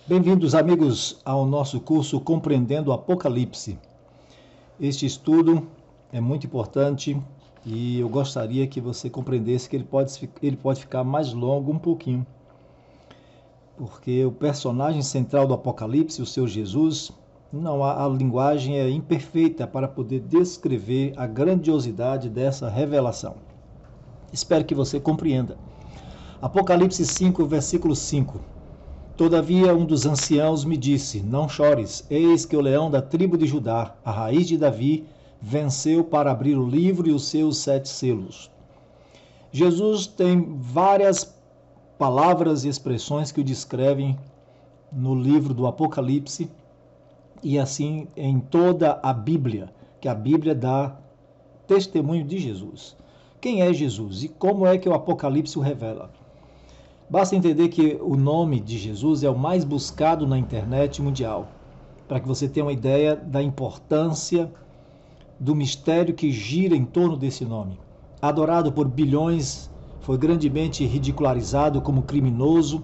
Bem-vindos, amigos, ao nosso curso Compreendendo o Apocalipse. Este estudo é muito importante e eu gostaria que você compreendesse que ele pode ficar mais longo um pouquinho, porque o personagem central do Apocalipse, o seu Jesus, a linguagem é imperfeita para poder descrever a grandiosidade dessa revelação. Espero que você compreenda. Apocalipse 5, versículo 5. Todavia um dos anciãos me disse, não chores, eis que o leão da tribo de Judá, a raiz de Davi, venceu para abrir o livro e os seus 7 selos. Jesus tem várias palavras e expressões que o descrevem no livro do Apocalipse e assim em toda a Bíblia, que a Bíblia dá testemunho de Jesus. Quem é Jesus e como é que o Apocalipse o revela? Basta entender que o nome de Jesus é o mais buscado na internet mundial, para que você tenha uma ideia da importância do mistério que gira em torno desse nome. Adorado por bilhões, foi grandemente ridicularizado como criminoso,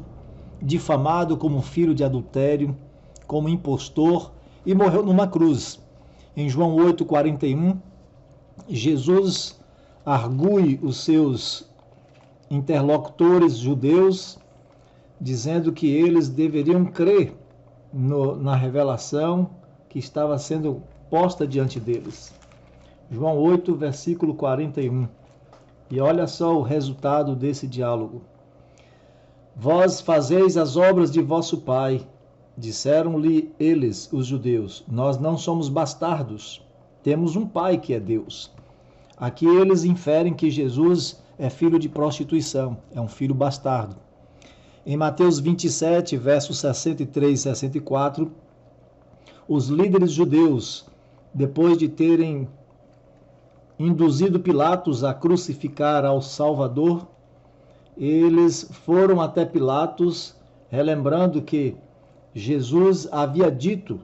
difamado como filho de adultério, como impostor e morreu numa cruz. Em João 8,41, Jesus argue os seus interlocutores judeus, dizendo que eles deveriam crer na revelação que estava sendo posta diante deles. João 8, versículo 41. E olha só o resultado desse diálogo. Vós fazeis as obras de vosso pai. Disseram-lhe eles, os judeus, nós não somos bastardos, temos um pai que é Deus. Aqui eles inferem que Jesus é filho de prostituição, é um filho bastardo. Em Mateus 27, versos 63 e 64, os líderes judeus, depois de terem induzido Pilatos a crucificar ao Salvador, eles foram até Pilatos, relembrando que Jesus havia dito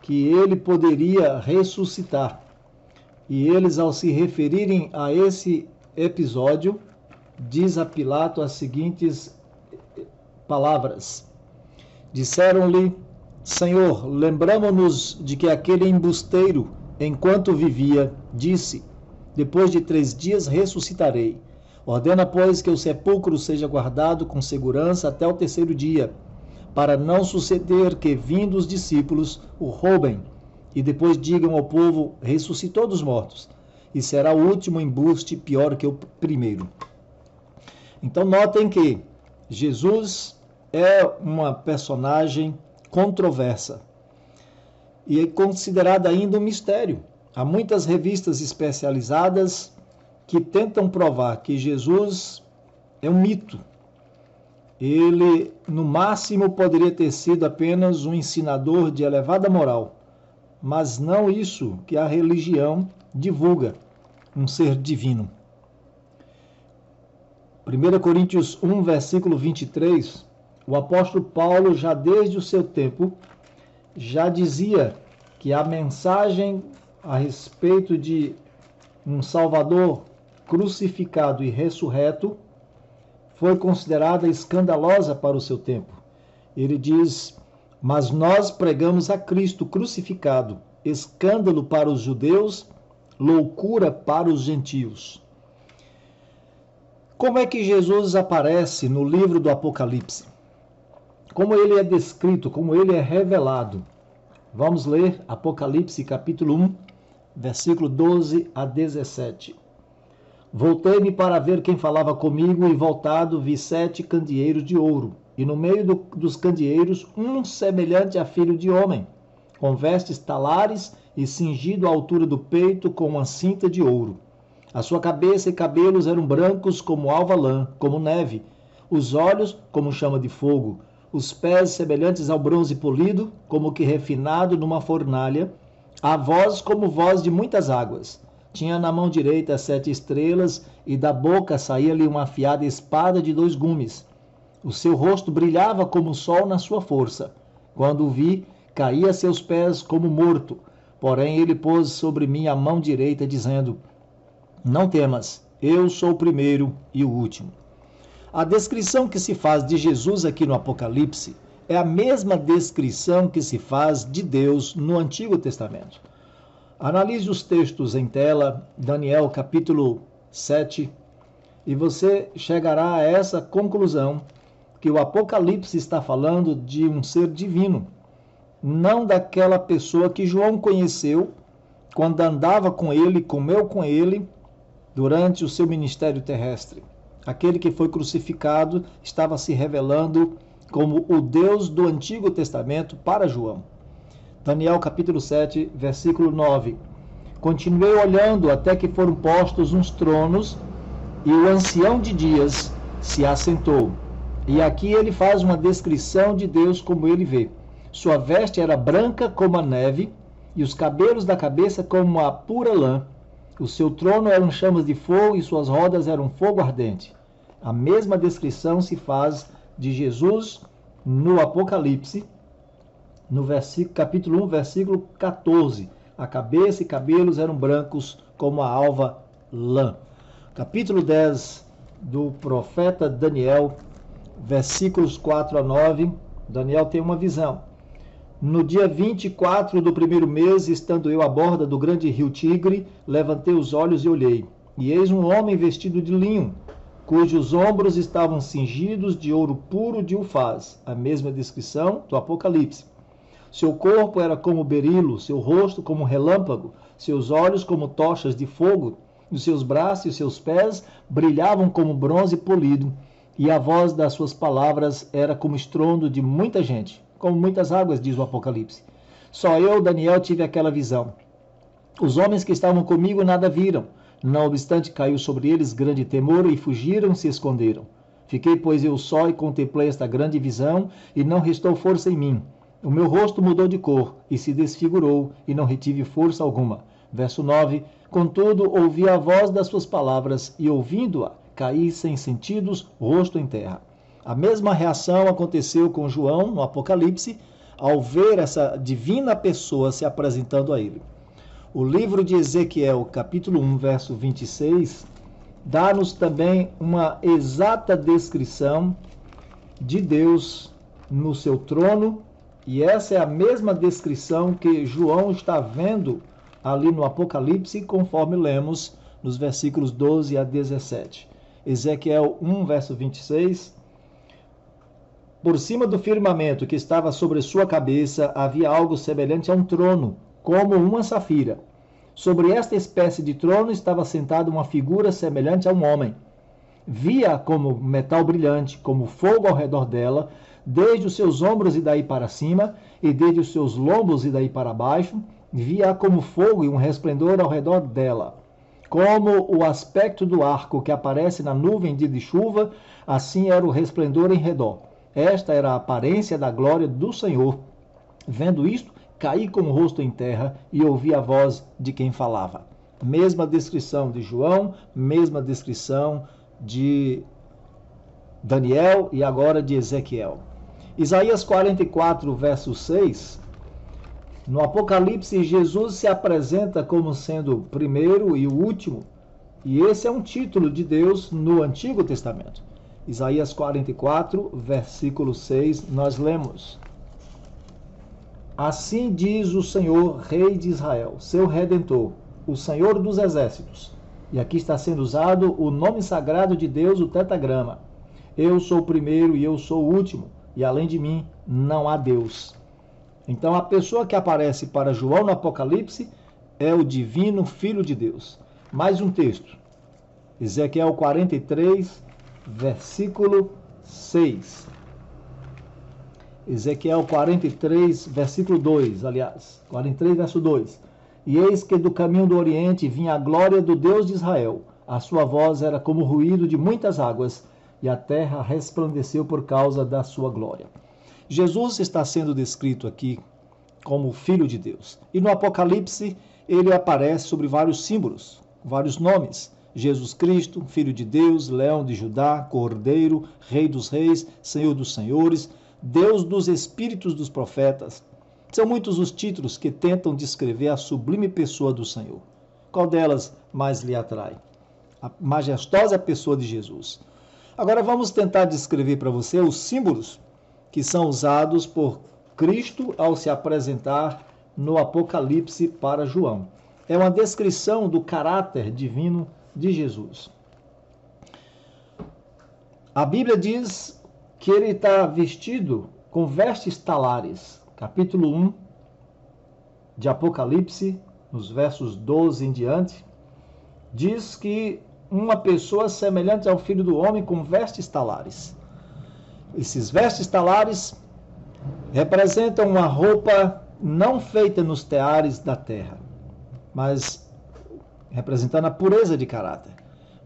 que ele poderia ressuscitar. E eles, ao se referirem a esse episódio, diz a Pilato as seguintes palavras. Disseram-lhe, Senhor, lembramo-nos de que aquele embusteiro, enquanto vivia, disse, depois de 3 dias ressuscitarei. Ordena, pois, que o sepulcro seja guardado com segurança até o 3º dia, para não suceder que, vindo os discípulos, o roubem, e depois digam ao povo, ressuscitou dos mortos, e será o último embuste pior que o primeiro. Então notem que Jesus é uma personagem controversa e é considerada ainda um mistério. Há muitas revistas especializadas que tentam provar que Jesus é um mito. Ele, no máximo, poderia ter sido apenas um ensinador de elevada moral, mas não isso que a religião divulga, um ser divino. 1 Coríntios 1, versículo 23, o apóstolo Paulo, já desde o seu tempo, já dizia que a mensagem a respeito de um Salvador crucificado e ressurreto foi considerada escandalosa para o seu tempo. Ele diz, mas nós pregamos a Cristo crucificado, escândalo para os judeus, loucura para os gentios. Como é que Jesus aparece no livro do Apocalipse? Como ele é descrito, como ele é revelado? Vamos ler Apocalipse capítulo 1, versículo 12 a 17. Voltei-me para ver quem falava comigo e voltado vi 7 candeeiros de ouro, e no meio dos candeeiros um semelhante a filho de homem, com vestes talares e cingido à altura do peito com uma cinta de ouro. A sua cabeça e cabelos eram brancos como alva lã, como neve, os olhos como chama de fogo, os pés semelhantes ao bronze polido, como que refinado numa fornalha, a voz como voz de muitas águas. Tinha na mão direita 7 estrelas, e da boca saía-lhe uma afiada espada de 2 gumes. O seu rosto brilhava como o sol na sua força. Quando o vi, caí a seus pés como morto. Porém ele pôs sobre mim a mão direita, dizendo, não temas, eu sou o primeiro e o último. A descrição que se faz de Jesus aqui no Apocalipse é a mesma descrição que se faz de Deus no Antigo Testamento. Analise os textos em tela, Daniel capítulo 7, e você chegará a essa conclusão, que o Apocalipse está falando de um ser divino, não daquela pessoa que João conheceu quando andava com ele, comeu com ele, durante o seu ministério terrestre. Aquele que foi crucificado estava se revelando como o Deus do Antigo Testamento para João. Daniel capítulo 7, versículo 9. Continuei olhando até que foram postos uns tronos, e o ancião de dias se assentou. E aqui ele faz uma descrição de Deus como ele vê. Sua veste era branca como a neve, e os cabelos da cabeça como a pura lã. O seu trono eram chamas de fogo, e suas rodas eram fogo ardente. A mesma descrição se faz de Jesus no Apocalipse, no capítulo 1, versículo 14. A cabeça e cabelos eram brancos como a alva lã. Capítulo 10 do profeta Daniel, versículos 4 a 9, Daniel tem uma visão. No dia 24 do primeiro mês, estando eu à borda do grande rio Tigre, levantei os olhos e olhei, e eis um homem vestido de linho, cujos ombros estavam cingidos de ouro puro de Ufaz, a mesma descrição do Apocalipse. Seu corpo era como berilo, seu rosto como relâmpago, seus olhos como tochas de fogo, e os seus braços e os seus pés brilhavam como bronze polido, e a voz das suas palavras era como estrondo de muita gente, como muitas águas, diz o Apocalipse. Só eu, Daniel, tive aquela visão. Os homens que estavam comigo nada viram. Não obstante, caiu sobre eles grande temor, e fugiram, se esconderam. Fiquei, pois, eu só, e contemplei esta grande visão, e não restou força em mim. O meu rosto mudou de cor, e se desfigurou, e não retive força alguma. Verso 9. Contudo, ouvi a voz das suas palavras, e ouvindo-a, caí sem sentidos, rosto em terra. A mesma reação aconteceu com João no Apocalipse, ao ver essa divina pessoa se apresentando a ele. O livro de Ezequiel, capítulo 1, verso 26, dá-nos também uma exata descrição de Deus no seu trono, e essa é a mesma descrição que João está vendo ali no Apocalipse, conforme lemos nos versículos 12 a 17. Ezequiel 1, verso 26. Por cima do firmamento que estava sobre sua cabeça havia algo semelhante a um trono, como uma safira. Sobre esta espécie de trono estava sentada uma figura semelhante a um homem. Via como metal brilhante, como fogo ao redor dela, desde os seus ombros e daí para cima, e desde os seus lombos e daí para baixo, via como fogo e um resplendor ao redor dela. Como o aspecto do arco que aparece na nuvem de chuva, assim era o resplendor em redor. Esta era a aparência da glória do Senhor. Vendo isto, caí com o rosto em terra e ouvi a voz de quem falava. Mesma descrição de João, mesma descrição de Daniel e agora de Ezequiel. Isaías 44, verso 6. No Apocalipse, Jesus se apresenta como sendo o primeiro e o último, e esse é um título de Deus no Antigo Testamento. Isaías 44, versículo 6, nós lemos: Assim diz o Senhor, Rei de Israel, seu Redentor, o Senhor dos Exércitos. E aqui está sendo usado o nome sagrado de Deus, o tetragrama. Eu sou o primeiro e eu sou o último, e além de mim não há Deus. Então a pessoa que aparece para João no Apocalipse é o divino Filho de Deus. Mais um texto. Ezequiel 43, versículo 6. Ezequiel 43, versículo 2, aliás. 43, verso 2. E eis que do caminho do Oriente vinha a glória do Deus de Israel. A sua voz era como o ruído de muitas águas, e a terra resplandeceu por causa da sua glória. Jesus está sendo descrito aqui como o Filho de Deus. E no Apocalipse ele aparece sobre vários símbolos, vários nomes. Jesus Cristo, Filho de Deus, Leão de Judá, Cordeiro, Rei dos Reis, Senhor dos Senhores, Deus dos Espíritos dos Profetas. São muitos os títulos que tentam descrever a sublime pessoa do Senhor. Qual delas mais lhe atrai? A majestosa pessoa de Jesus. Agora vamos tentar descrever para você os símbolos que são usados por Cristo ao se apresentar no Apocalipse para João. É uma descrição do caráter divino de Jesus. A Bíblia diz que ele está vestido com vestes talares. Capítulo 1 de Apocalipse, nos versos 12 em diante, diz que uma pessoa semelhante ao Filho do Homem com vestes talares. Esses vestes talares representam uma roupa não feita nos teares da terra, mas representando a pureza de caráter.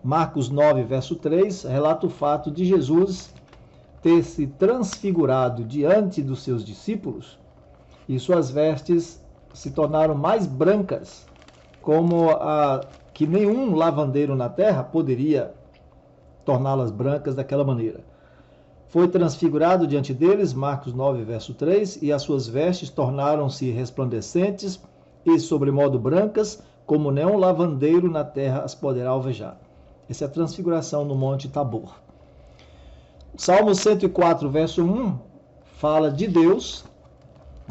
Marcos 9, verso 3, relata o fato de Jesus ter se transfigurado diante dos seus discípulos e suas vestes se tornaram mais brancas, como que nenhum lavandeiro na terra poderia torná-las brancas daquela maneira. Foi transfigurado diante deles, Marcos 9, verso 3, e as suas vestes tornaram-se resplandecentes e sobremodo brancas, como nenhum lavandeiro na terra as poderá alvejar. Essa é a transfiguração no Monte Tabor. Salmo 104, verso 1, fala de Deus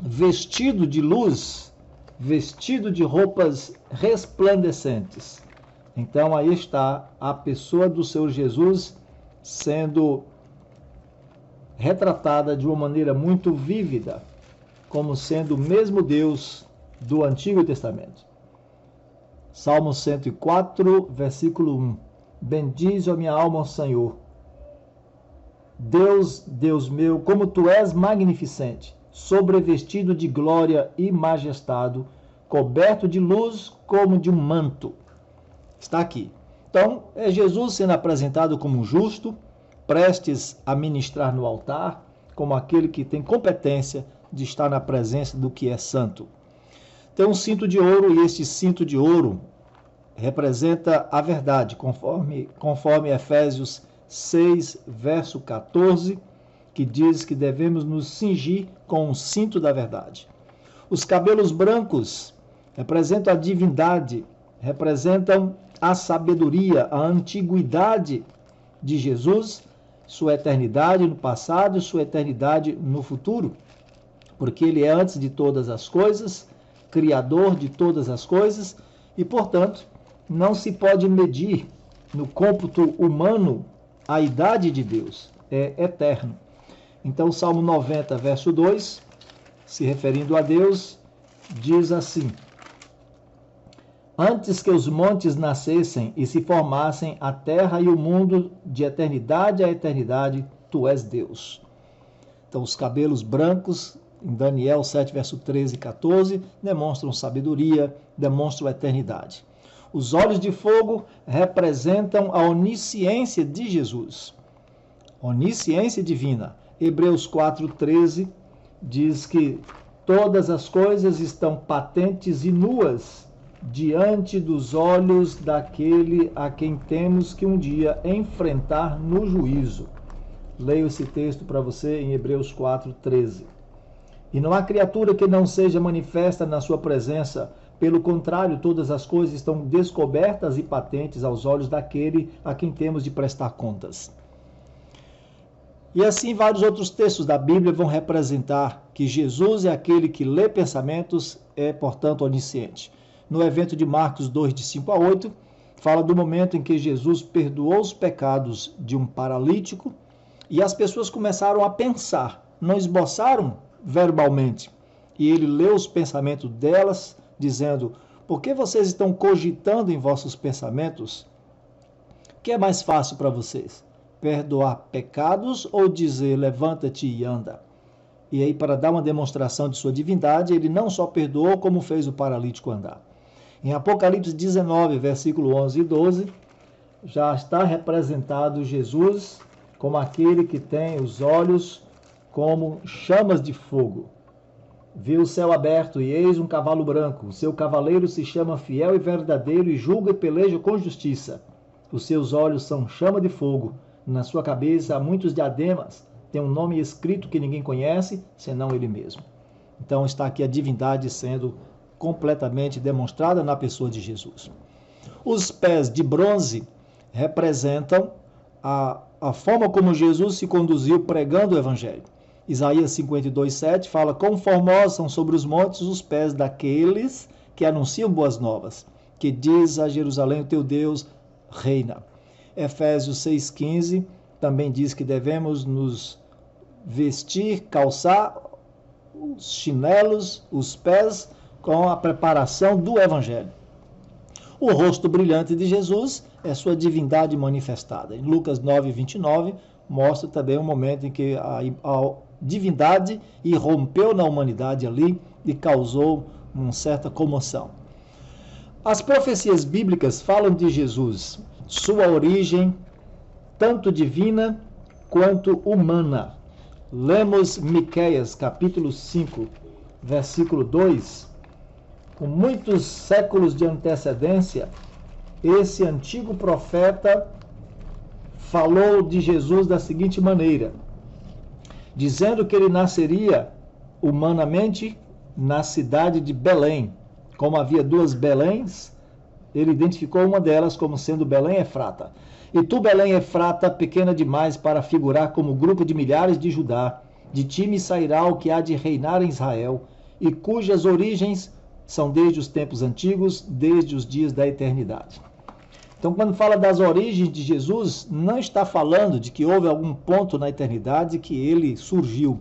vestido de luz, vestido de roupas resplandecentes. Então aí está a pessoa do Senhor Jesus sendo retratada de uma maneira muito vívida, como sendo o mesmo Deus do Antigo Testamento. Salmo 104, versículo 1. Bendize a minha alma ao Senhor. Deus, Deus meu, como tu és magnificente, sobrevestido de glória e majestade, coberto de luz como de um manto. Está aqui. Então, é Jesus sendo apresentado como justo, prestes a ministrar no altar, como aquele que tem competência de estar na presença do que é santo. Tem um cinto de ouro, e este cinto de ouro representa a verdade, conforme Efésios 6, verso 14, que diz que devemos nos cingir com o cinto da verdade. Os cabelos brancos representam a divindade, representam a sabedoria, a antiguidade de Jesus, sua eternidade no passado e sua eternidade no futuro, porque ele é antes de todas as coisas, criador de todas as coisas, e, portanto, não se pode medir no cômputo humano a idade de Deus, é eterno. Então, Salmo 90, verso 2, se referindo a Deus, diz assim: antes que os montes nascessem e se formassem a terra e o mundo, de eternidade a eternidade, tu és Deus. Então, os cabelos brancos, em Daniel 7, verso 13 e 14, demonstram sabedoria, demonstram eternidade. Os olhos de fogo representam a onisciência de Jesus, onisciência divina. Hebreus 4:13 diz que todas as coisas estão patentes e nuas diante dos olhos daquele a quem temos que um dia enfrentar no juízo. Leio esse texto para você em Hebreus 4:13. E não há criatura que não seja manifesta na sua presença. Pelo contrário, todas as coisas estão descobertas e patentes aos olhos daquele a quem temos de prestar contas. E assim vários outros textos da Bíblia vão representar que Jesus é aquele que lê pensamentos, é, portanto, onisciente. No evento de Marcos 2, de 5 a 8, fala do momento em que Jesus perdoou os pecados de um paralítico e as pessoas começaram a pensar, não esboçaram verbalmente. E ele leu os pensamentos delas, dizendo: por que vocês estão cogitando em vossos pensamentos? O que é mais fácil para vocês? Perdoar pecados ou dizer levanta-te e anda? E aí, para dar uma demonstração de sua divindade, ele não só perdoou, como fez o paralítico andar. Em Apocalipse 19, versículo 11 e 12, já está representado Jesus como aquele que tem os olhos como chamas de fogo. Viu o céu aberto e eis um cavalo branco. O seu cavaleiro se chama Fiel e Verdadeiro e julga e peleja com justiça. Os seus olhos são chama de fogo. Na sua cabeça há muitos diademas. Tem um nome escrito que ninguém conhece, senão ele mesmo. Então está aqui a divindade sendo completamente demonstrada na pessoa de Jesus. Os pés de bronze representam a forma como Jesus se conduziu pregando o Evangelho. Isaías 52:7 fala: quão formosos são sobre os montes os pés daqueles que anunciam boas novas, que diz a Jerusalém, o teu Deus reina. Efésios 6:15 também diz que devemos nos vestir, calçar os chinelos, os pés, com a preparação do Evangelho. O rosto brilhante de Jesus é sua divindade manifestada. Em Lucas 9:29 mostra também um momento em que a divindade irrompeu na humanidade ali e causou uma certa comoção. As profecias bíblicas falam de Jesus, sua origem tanto divina quanto humana. Lemos Miqueias, capítulo 5, versículo 2. Com muitos séculos de antecedência, esse antigo profeta falou de Jesus da seguinte maneira, dizendo que ele nasceria humanamente na cidade de Belém. Como havia duas Beléns, ele identificou uma delas como sendo Belém Efrata. E tu, Belém Efrata, pequena demais para figurar como grupo de milhares de Judá, de ti me sairá o que há de reinar em Israel, e cujas origens são desde os tempos antigos, desde os dias da eternidade. Então, quando fala das origens de Jesus, não está falando de que houve algum ponto na eternidade que ele surgiu.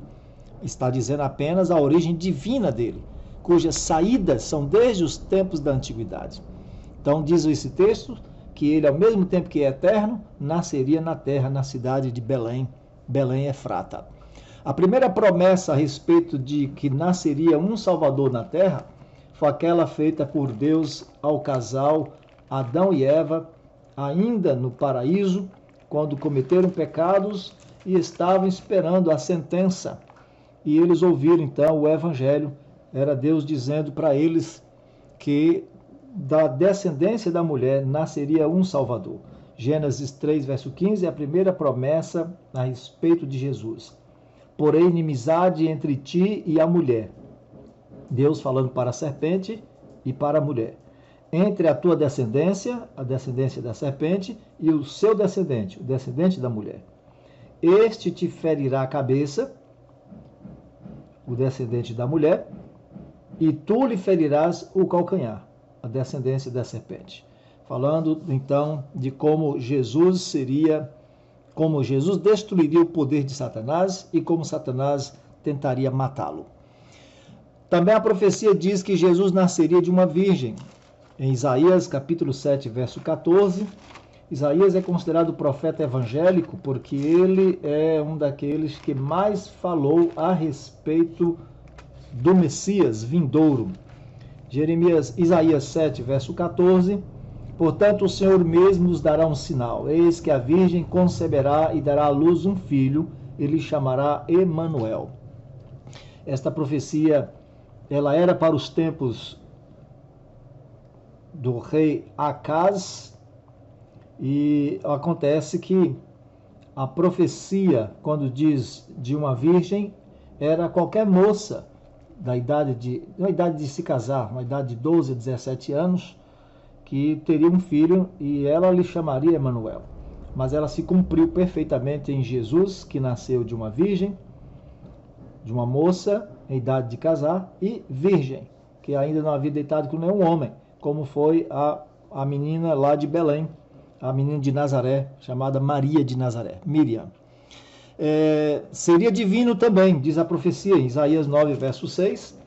Está dizendo apenas a origem divina dele, cujas saídas são desde os tempos da antiguidade. Então, diz esse texto que ele, ao mesmo tempo que é eterno, nasceria na terra, na cidade de Belém, Belém Efrata. A primeira promessa a respeito de que nasceria um Salvador na terra foi aquela feita por Deus ao casal Adão e Eva, ainda no paraíso, quando cometeram pecados e estavam esperando a sentença. E eles ouviram então o Evangelho, era Deus dizendo para eles que da descendência da mulher nasceria um Salvador. Gênesis 3, verso 15 é a primeira promessa a respeito de Jesus. Porém, inimizade entre ti e a mulher. Deus falando para a serpente e para a mulher. Entre a tua descendência, a descendência da serpente, e o seu descendente, o descendente da mulher. Este te ferirá a cabeça, o descendente da mulher, e tu lhe ferirás o calcanhar, a descendência da serpente. Falando então de como Jesus destruiria o poder de Satanás e como Satanás tentaria matá-lo. Também a profecia diz que Jesus nasceria de uma virgem. Em Isaías capítulo 7, verso 14, Isaías é considerado profeta evangélico porque ele é um daqueles que mais falou a respeito do Messias vindouro. Isaías 7, verso 14, portanto o Senhor mesmo nos dará um sinal, eis que a virgem conceberá e dará à luz um filho, e lhe chamará Emanuel. Esta profecia, ela era para os tempos do rei Acaz, e acontece que a profecia, quando diz de uma virgem, era qualquer moça da idade de se casar, uma idade de 12 a 17 anos, que teria um filho e ela lhe chamaria Emanuel. Mas ela se cumpriu perfeitamente em Jesus, que nasceu de uma virgem, de uma moça em idade de casar, e virgem, que ainda não havia deitado com nenhum homem, como foi a menina lá de Belém, a menina de Nazaré, chamada Maria de Nazaré, Miriam. Seria divino também, diz a profecia em Isaías 9, verso 6,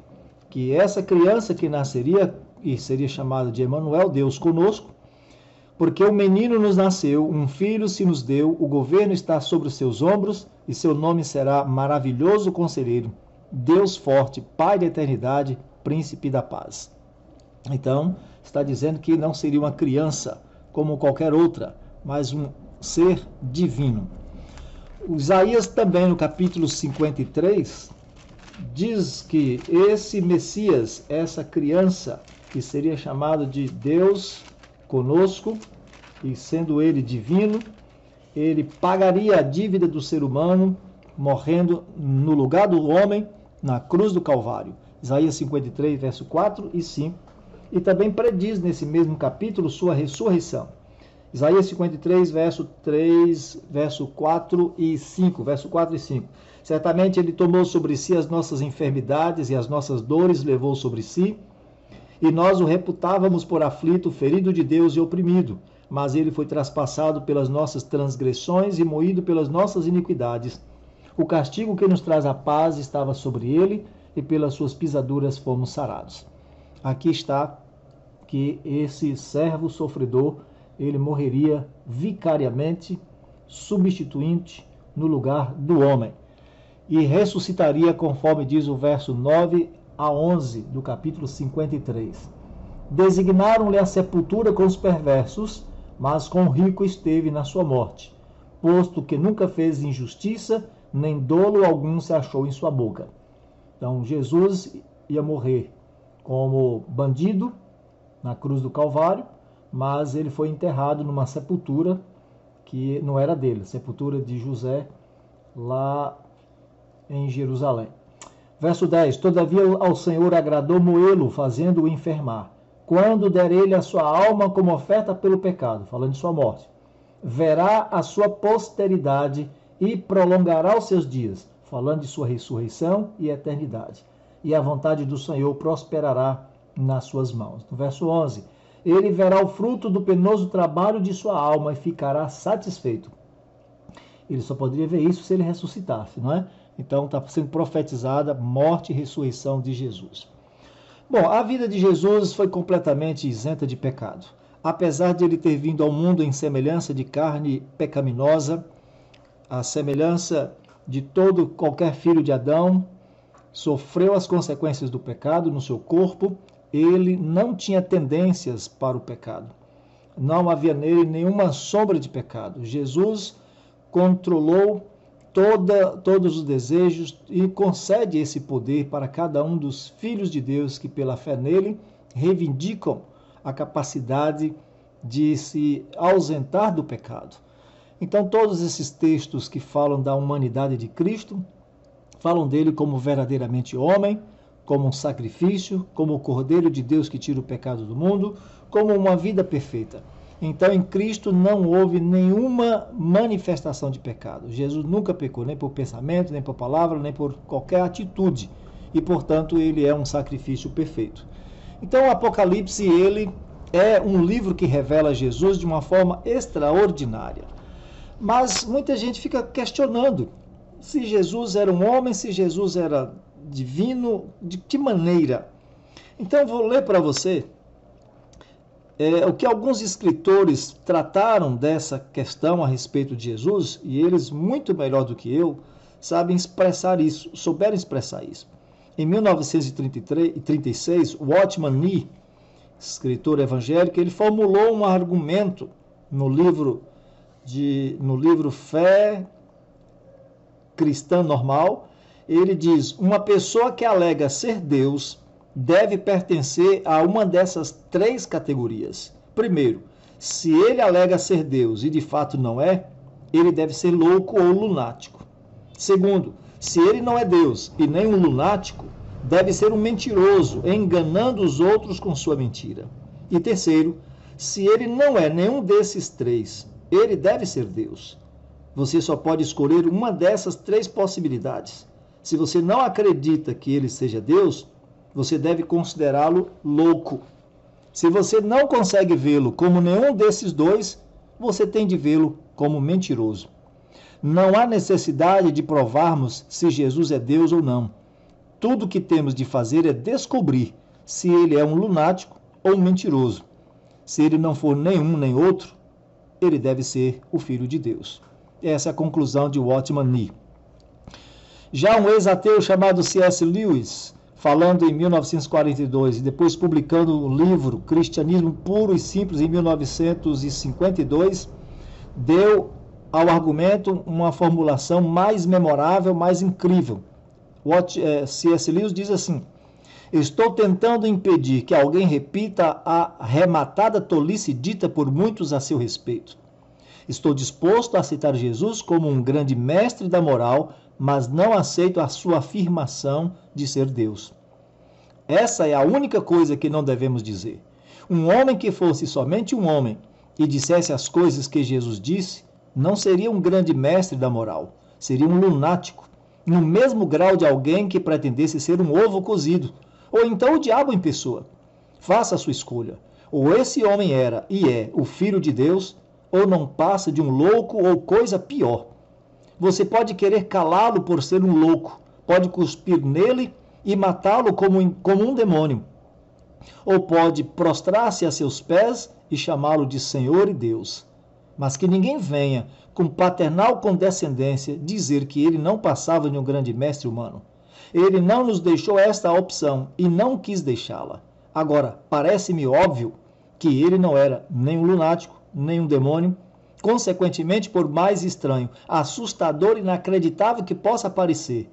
que essa criança que nasceria e seria chamada de Emanuel, Deus conosco, porque um menino nos nasceu, um filho se nos deu, o governo está sobre os seus ombros, e seu nome será Maravilhoso Conselheiro, Deus Forte, Pai da Eternidade, Príncipe da Paz. Então, está dizendo que não seria uma criança como qualquer outra, mas um ser divino. Isaías também, no capítulo 53, diz que esse Messias, essa criança, que seria chamado de Deus conosco, e sendo ele divino, ele pagaria a dívida do ser humano, morrendo no lugar do homem, na cruz do Calvário. Isaías 53, verso 4 e 5. E também prediz nesse mesmo capítulo sua ressurreição. Isaías 53, verso 3, verso 4 e 5. Verso 4 e 5. Certamente ele tomou sobre si as nossas enfermidades e as nossas dores levou sobre si, e nós o reputávamos por aflito, ferido de Deus e oprimido, mas ele foi traspassado pelas nossas transgressões e moído pelas nossas iniquidades. O castigo que nos traz a paz estava sobre ele, e pelas suas pisaduras fomos sarados. Aqui está que esse servo sofredor, ele morreria vicariamente, substituinte no lugar do homem, e ressuscitaria, conforme diz o verso 9 a 11 do capítulo 53. Designaram-lhe a sepultura com os perversos, mas com o rico esteve na sua morte, posto que nunca fez injustiça, nem dolo algum se achou em sua boca. Então Jesus ia morrer como bandido na cruz do Calvário, mas ele foi enterrado numa sepultura que não era dele, sepultura de José, lá em Jerusalém. Verso 10. Todavia ao Senhor agradou moê-lo, fazendo-o enfermar. Quando der ele a sua alma como oferta pelo pecado, falando de sua morte, verá a sua posteridade e prolongará os seus dias, falando de sua ressurreição e eternidade. E a vontade do Senhor prosperará nas suas mãos. No verso 11. Ele verá o fruto do penoso trabalho de sua alma e ficará satisfeito. Ele só poderia ver isso se ele ressuscitasse, não é? Então está sendo profetizada morte e ressurreição de Jesus. Bom, a vida de Jesus foi completamente isenta de pecado. Apesar de ele ter vindo ao mundo em semelhança de carne pecaminosa, a semelhança de qualquer filho de Adão, sofreu as consequências do pecado no seu corpo. Ele não tinha tendências para o pecado. Não havia nele nenhuma sombra de pecado. Jesus controlou todos os desejos e concede esse poder para cada um dos filhos de Deus que, pela fé nele, reivindicam a capacidade de se ausentar do pecado. Então, todos esses textos que falam da humanidade de Cristo, falam dele como verdadeiramente homem, como um sacrifício, como o Cordeiro de Deus que tira o pecado do mundo, como uma vida perfeita. Então, em Cristo não houve nenhuma manifestação de pecado. Jesus nunca pecou, nem por pensamento, nem por palavra, nem por qualquer atitude. E, portanto, ele é um sacrifício perfeito. Então, o Apocalipse, ele é um livro que revela Jesus de uma forma extraordinária. Mas muita gente fica questionando se Jesus era um homem, se Jesus era divino, de que maneira? Então, eu vou ler para você o que alguns escritores trataram dessa questão a respeito de Jesus, e eles, muito melhor do que eu, sabem expressar isso, souberam expressar isso. Em 1936, Watchman Nee, escritor evangélico, ele formulou um argumento no livro Fé Cristã Normal. Ele diz: uma pessoa que alega ser Deus deve pertencer a uma dessas três categorias. Primeiro, se ele alega ser Deus e de fato não é, ele deve ser louco ou lunático. Segundo, se ele não é Deus e nem um lunático, deve ser um mentiroso, enganando os outros com sua mentira. E terceiro, se ele não é nenhum desses três, ele deve ser Deus. Você só pode escolher uma dessas três possibilidades. Se você não acredita que ele seja Deus, você deve considerá-lo louco. Se você não consegue vê-lo como nenhum desses dois, você tem de vê-lo como mentiroso. Não há necessidade de provarmos se Jesus é Deus ou não. Tudo o que temos de fazer é descobrir se ele é um lunático ou um mentiroso. Se ele não for nenhum nem outro, ele deve ser o Filho de Deus. Essa é a conclusão de Watchman Nee. Já um ex-ateu chamado C.S. Lewis, falando em 1942 e depois publicando o livro Cristianismo Puro e Simples em 1952, deu ao argumento uma formulação mais memorável, mais incrível. C.S. Lewis diz assim: estou tentando impedir que alguém repita a arrematada tolice dita por muitos a seu respeito. Estou disposto a aceitar Jesus como um grande mestre da moral, mas não aceito a sua afirmação de ser Deus. Essa é a única coisa que não devemos dizer. Um homem que fosse somente um homem e dissesse as coisas que Jesus disse, não seria um grande mestre da moral, seria um lunático. no mesmo grau de alguém que pretendesse ser um ovo cozido, ou então o diabo em pessoa. Faça a sua escolha. Ou esse homem era e é o Filho de Deus, ou não passa de um louco ou coisa pior. Você pode querer calá-lo por ser um louco, pode cuspir nele e matá-lo como um demônio. Ou pode prostrar-se a seus pés e chamá-lo de Senhor e Deus. Mas que ninguém venha, com paternal condescendência, dizer que ele não passava de um grande mestre humano. Ele não nos deixou esta opção e não quis deixá-la. Agora, parece-me óbvio que ele não era nem um lunático, nem um demônio. Consequentemente, por mais estranho, assustador e inacreditável que possa parecer,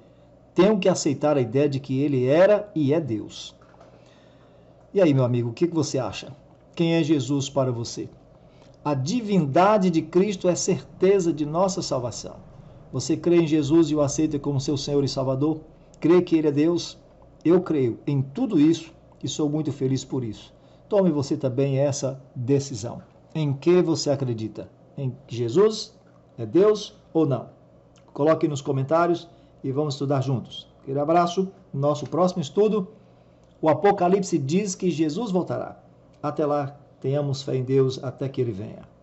tenho que aceitar a ideia de que ele era e é Deus. E aí, meu amigo, o que você acha? Quem é Jesus para você? A divindade de Cristo é certeza de nossa salvação. Você crê em Jesus e o aceita como seu Senhor e Salvador? Crê que Ele é Deus? Eu creio em tudo isso e sou muito feliz por isso. Tome você também essa decisão. Em que você acredita? Em que Jesus é Deus ou não? Coloque nos comentários e vamos estudar juntos. Aquele abraço. Nosso próximo estudo, o Apocalipse diz que Jesus voltará. Até lá, tenhamos fé em Deus até que Ele venha.